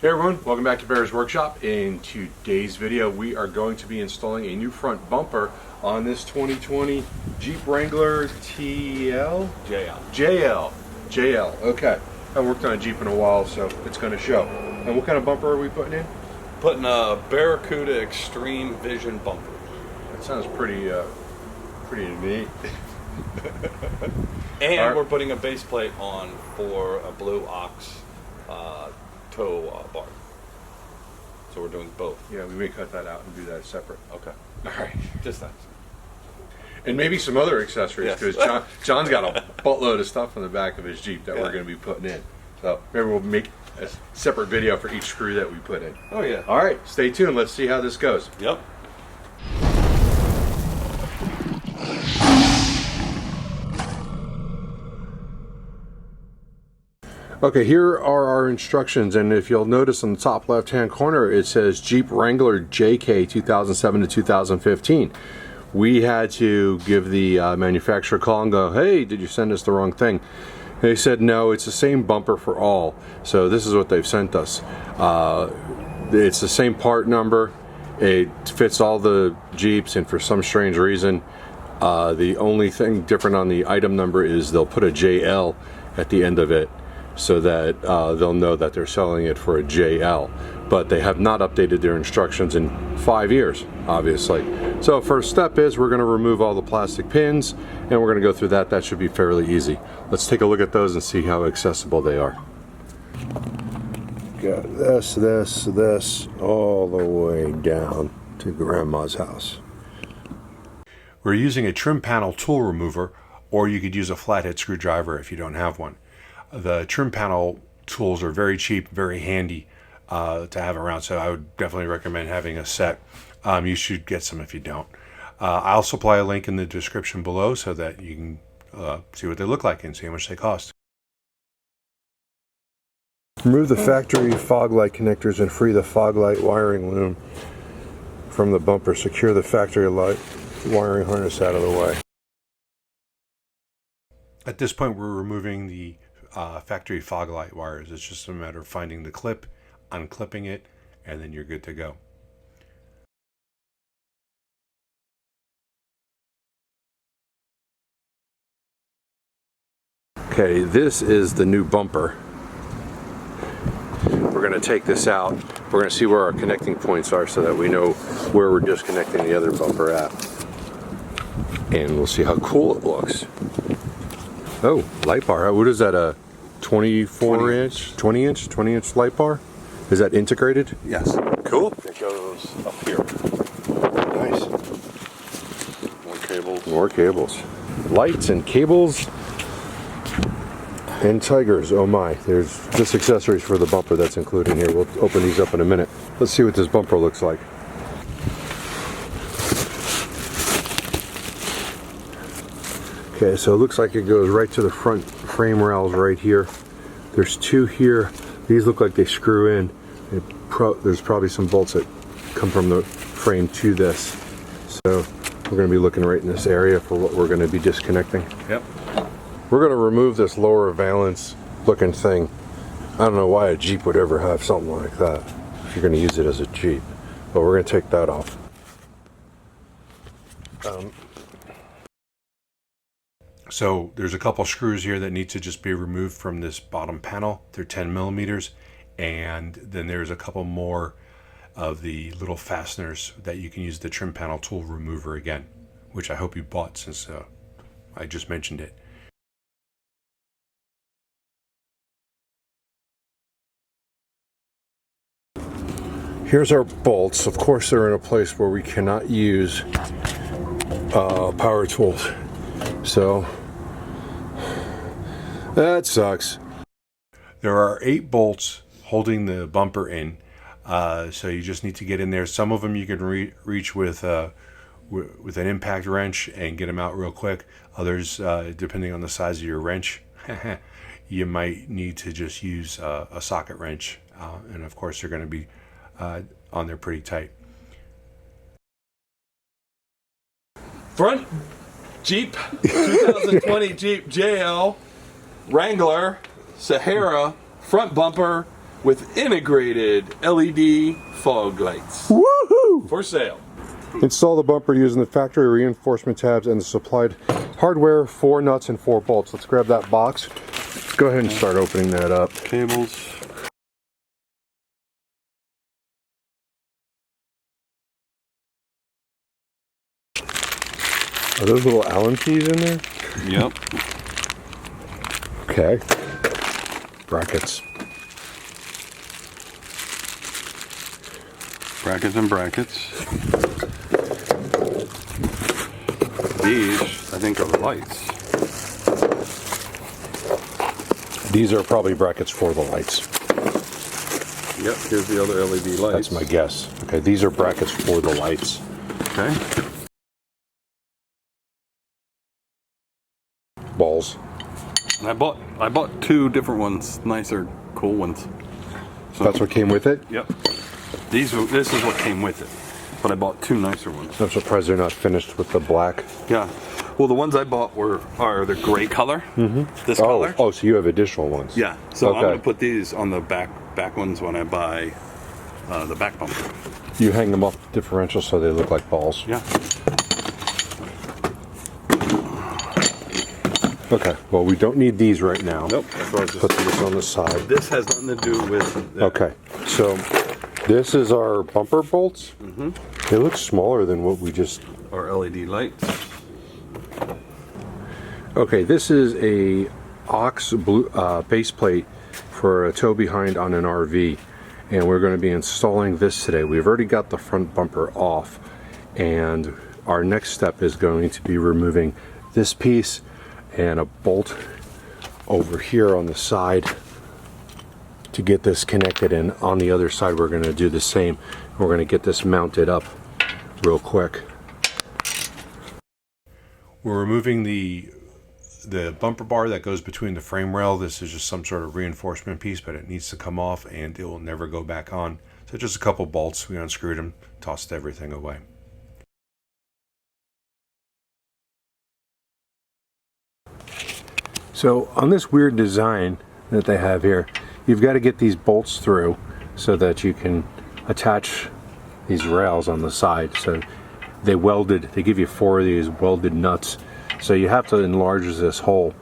Hey everyone, welcome back to Bear's Workshop. In today's video, we are going to be installing a new front bumper on this 2020 Jeep Wrangler TL? JL. Okay. I haven't worked on a Jeep in a while, so it's going to show. And what kind of bumper are we putting in? Putting a Barricade Extreme Vision bumper. That sounds pretty neat. And we're putting a base plate on for a blue ox tow bar. So we're doing both. Yeah, we may cut that out and do that separate. Okay. All right. Just that. And maybe some other accessories, because John's got a buttload of stuff on the back of his Jeep that we're going to be putting in. So maybe we'll make a separate video for each screw that we put in. Oh yeah. All right, stay tuned. Let's see how this goes. Yep. Okay, here are our instructions, and if you'll notice on the top left-hand corner, it says Jeep Wrangler JK 2007 to 2015. We had to give the manufacturer a call and go, hey, did you send us the wrong thing? They said, no, it's the same bumper for all. So this is what they've sent us. It's the same part number. It fits all the Jeeps, and for some strange reason, the only thing different on the item number is they'll put a JL at the end of it, so that they'll know that they're selling it for a JL. But they have not updated their instructions in 5 years, obviously. So first step is we're going to remove all the plastic pins, and we're going to go through that. That should be fairly easy. Let's take a look at those and see how accessible they are. Got this, all the way down to Grandma's house. We're using a trim panel tool remover, or you could use a flathead screwdriver if you don't have one. The trim panel tools are very cheap, very handy to have around, so I would definitely recommend having a set. You should get some if you don't. I'll supply a link in the description below so that you can see what they look like and see how much they cost. Remove the factory fog light connectors and free the fog light wiring loom from the bumper. Secure the factory light wiring harness out of the way. At this point, we're removing the factory fog light wires. It's just a matter of finding the clip, unclipping it, and then you're good to go. Okay, this is the new bumper. We're going to take this out. We're going to see where our connecting points are so that we know where we're disconnecting the other bumper at. And we'll see how cool it looks. Oh, light bar. What is that, a 20 inch light bar? Is that integrated? Yes. Cool. It goes up here. Nice. More cables. More cables. Lights and cables and tigers. Oh my. There's just accessories for the bumper that's included here. We'll open these up in a minute. Let's see what this bumper looks like. Okay, so it looks like it goes right to the front frame rails right here. There's two here. These look like they screw in. There's probably some bolts that come from the frame to this. So we're going to be looking right in this area for what we're going to be disconnecting. Yep. We're going to remove this lower valance looking thing. I don't know why a Jeep would ever have something like that if you're going to use it as a Jeep. But we're going to take that off. So there's a couple screws here that need to just be removed from this bottom panel. They're 10 millimeters. And then there's a couple more of the little fasteners that you can use the trim panel tool remover again, which I hope you bought since I just mentioned it. Here's our bolts. Of course, they're in a place where we cannot use power tools. So that sucks. There are 8 bolts holding the bumper in, so you just need to get in there. Some of them you can reach with an impact wrench and get them out real quick. Others, depending on the size of your wrench, you might need to just use a socket wrench, and of course they're going to be on there pretty tight. Front Jeep 2020 Jeep JL Wrangler Sahara front bumper with integrated LED fog lights. Woohoo! For sale. Install the bumper using the factory reinforcement tabs and the supplied hardware, 4 nuts and 4 bolts. Let's grab that box. Go ahead and start opening that up. Cables. Are those little Allen keys in there? Yep. Okay. Brackets. Brackets and brackets. These, I think, are the lights. These are probably brackets for the lights. Yep, here's the other LED lights. That's my guess. Okay, these are brackets for the lights. Okay. Balls. And I bought 2 different ones, nicer, cool ones. So, That's what came with it? Yep. This is what came with it. But I bought 2 nicer ones. I'm surprised they're not finished with the black. Yeah. Well, the ones I bought are the gray color. Mm-hmm. This color. Oh, so you have additional ones? Yeah. So okay. I'm gonna put these on the back ones when I buy the back bumper. You hang them off the differential so they look like balls. Yeah. Okay. Well, we don't need these right now. Nope. That's what I was just Put these on the side. This has nothing to do with that. Okay. So this is our bumper bolts. Mm-hmm. They look smaller than what we just. Our LED lights. Okay, this is a aux blue, base plate for a tow behind on an RV, and we're going to be installing this today. We've already got the front bumper off, and our next step is going to be removing this piece and a bolt over here on the side to get this connected, and on the other side we're going to do the same. We're going to get this mounted up real quick. We're removing the bumper bar that goes between the frame rail. This is just some sort of reinforcement piece, but it needs to come off and it will never go back on. So just a couple bolts, we unscrewed them, tossed everything away. So on this weird design that they have here, you've got to get these bolts through so that you can attach these rails on the side. So they give you 4 of these welded nuts. So you have to enlarge this hole.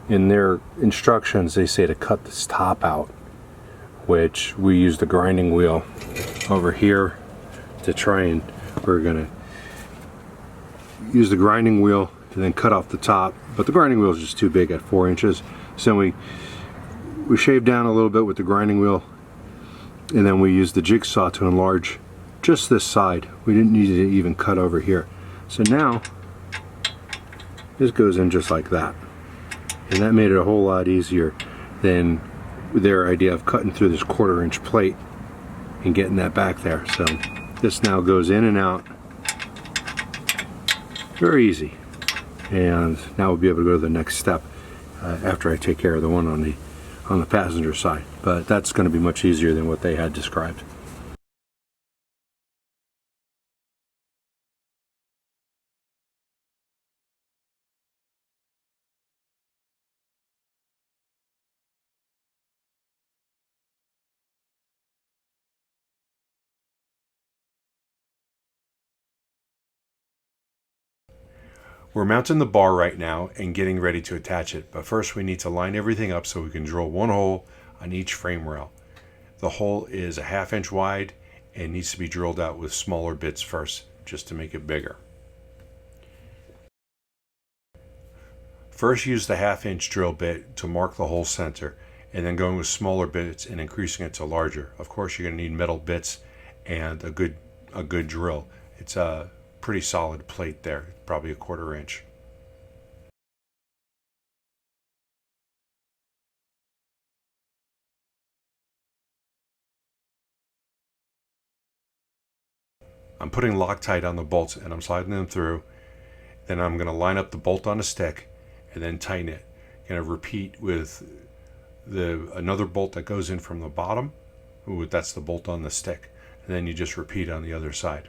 In their instructions, they say to cut this top out, which we use the grinding wheel over here to try, and we're gonna use the grinding wheel and then cut off the top. But the grinding wheel is just too big at 4 inches. So we shaved down a little bit with the grinding wheel, and then we used the jigsaw to enlarge just this side. We didn't need to even cut over here. So now this goes in just like that, and that made it a whole lot easier than their idea of cutting through this 1/4 inch plate and getting that back there. So this now goes in and out very easy, and now we'll be able to go to the next step after I take care of the one on the passenger side. But that's going to be much easier than what they had described. We're mounting the bar right now and getting ready to attach it, but first we need to line everything up so we can drill 1 hole on each frame rail. The hole is a 1/2 inch wide and needs to be drilled out with smaller bits first, just to make it bigger. First use the 1/2 inch drill bit to mark the hole center, and then going with smaller bits and increasing it to larger. Of course you're going to need metal bits and a good drill. It's a pretty solid plate there, probably a 1/4 inch. I'm putting Loctite on the bolts and I'm sliding them through. Then I'm going to line up the bolt on a stick and then tighten it. Going to repeat with another bolt that goes in from the bottom. Ooh, that's the bolt on the stick. And then you just repeat on the other side.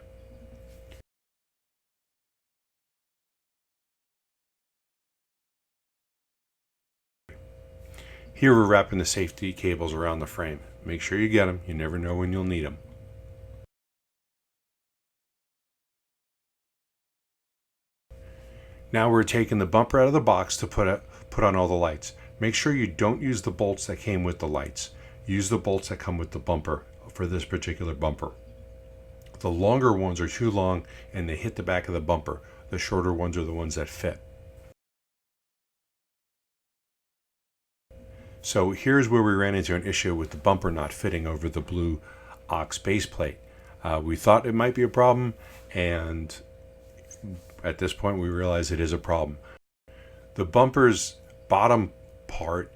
Here we're wrapping the safety cables around the frame. make sure you get them. You never know when you'll need them. Now we're taking the bumper out of the box to put on all the lights. Make sure you don't use the bolts that came with the lights. Use the bolts that come with the bumper for this particular bumper. The longer ones are too long and they hit the back of the bumper. The shorter ones are the ones that fit. So here's where we ran into an issue with the bumper not fitting over the blue ox base plate. We thought it might be a problem, and at this point we realize it is a problem. The bumper's bottom part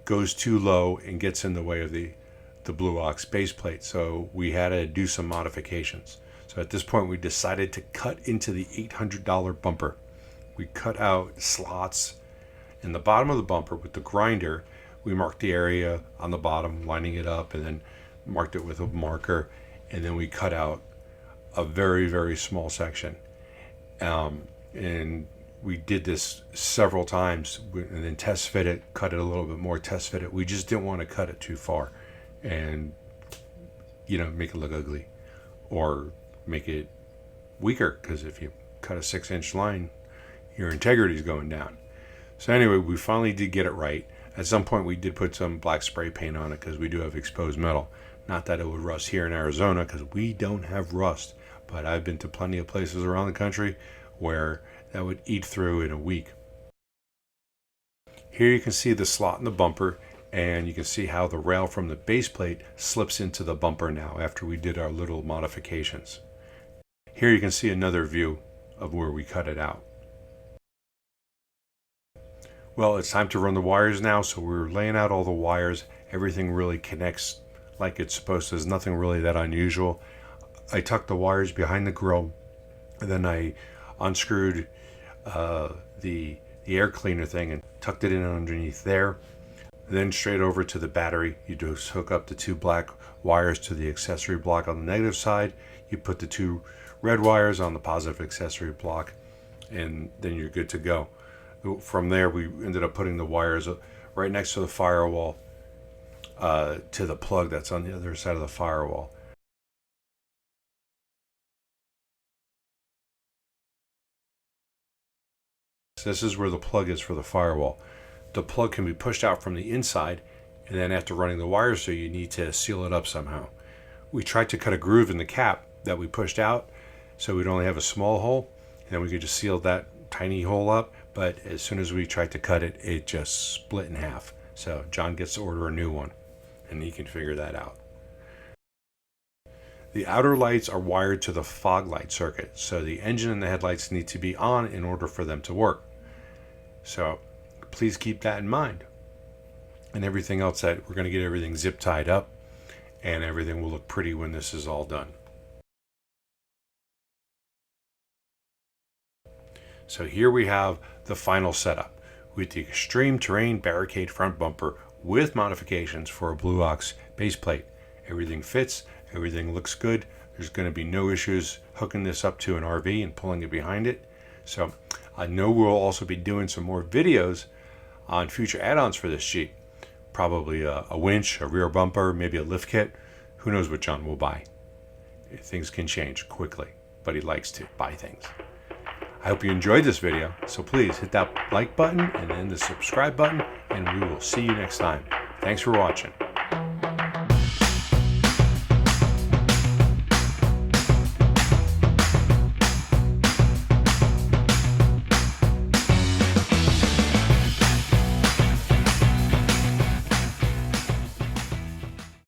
goes too low and gets in the way of the blue ox base plate, so we had to do some modifications. So at this point we decided to cut into the $800 bumper. We cut out slots in the bottom of the bumper with the grinder. We marked the area on the bottom, lining it up, and then marked it with a marker, and then we cut out a very, very small section. And we did this several times, and then test fit it, cut it a little bit more, test fit it. We just didn't want to cut it too far and, make it look ugly or make it weaker, because if you cut a 6-inch line, your integrity is going down. So anyway, we finally did get it right. At some point we did put some black spray paint on it because we do have exposed metal. Not that it would rust here in Arizona, because we don't have rust, but I've been to plenty of places around the country where that would eat through in a week. Here you can see the slot in the bumper, and you can see how the rail from the base plate slips into the bumper now after we did our little modifications. Here you can see another view of where we cut it out. Well, it's time to run the wires now, so we're laying out all the wires. Everything really connects like it's supposed to. There's nothing really that unusual. I tucked the wires behind the grill, and then I unscrewed the air cleaner thing and tucked it in underneath there. Then straight over to the battery. You just hook up the 2 black wires to the accessory block on the negative side. You put the 2 red wires on the positive accessory block, and then you're good to go. From there, we ended up putting the wires right next to the firewall to the plug that's on the other side of the firewall. So this is where the plug is for the firewall. The plug can be pushed out from the inside, and then after running the wires through, you need to seal it up somehow. We tried to cut a groove in the cap that we pushed out, so we'd only have a small hole, and then we could just seal that tiny hole up. But as soon as we tried to cut it, it just split in half. So John gets to order a new one, and he can figure that out. The outer lights are wired to the fog light circuit, so the engine and the headlights need to be on in order for them to work. So please keep that in mind. And everything else, that we're going to get everything zip tied up, and everything will look pretty when this is all done. So here we have the final setup with the Extreme Terrain Barricade front bumper with modifications for a Blue Ox base plate. Everything fits, everything looks good. There's going to be no issues hooking this up to an RV and pulling it behind it. So I know we'll also be doing some more videos on future add-ons for this Jeep. Probably a winch, a rear bumper, maybe a lift kit. Who knows what John will buy. Things can change quickly, but he likes to buy things. I hope you enjoyed this video, so please hit that like button and then the subscribe button, and we will see you next time. Thanks for watching.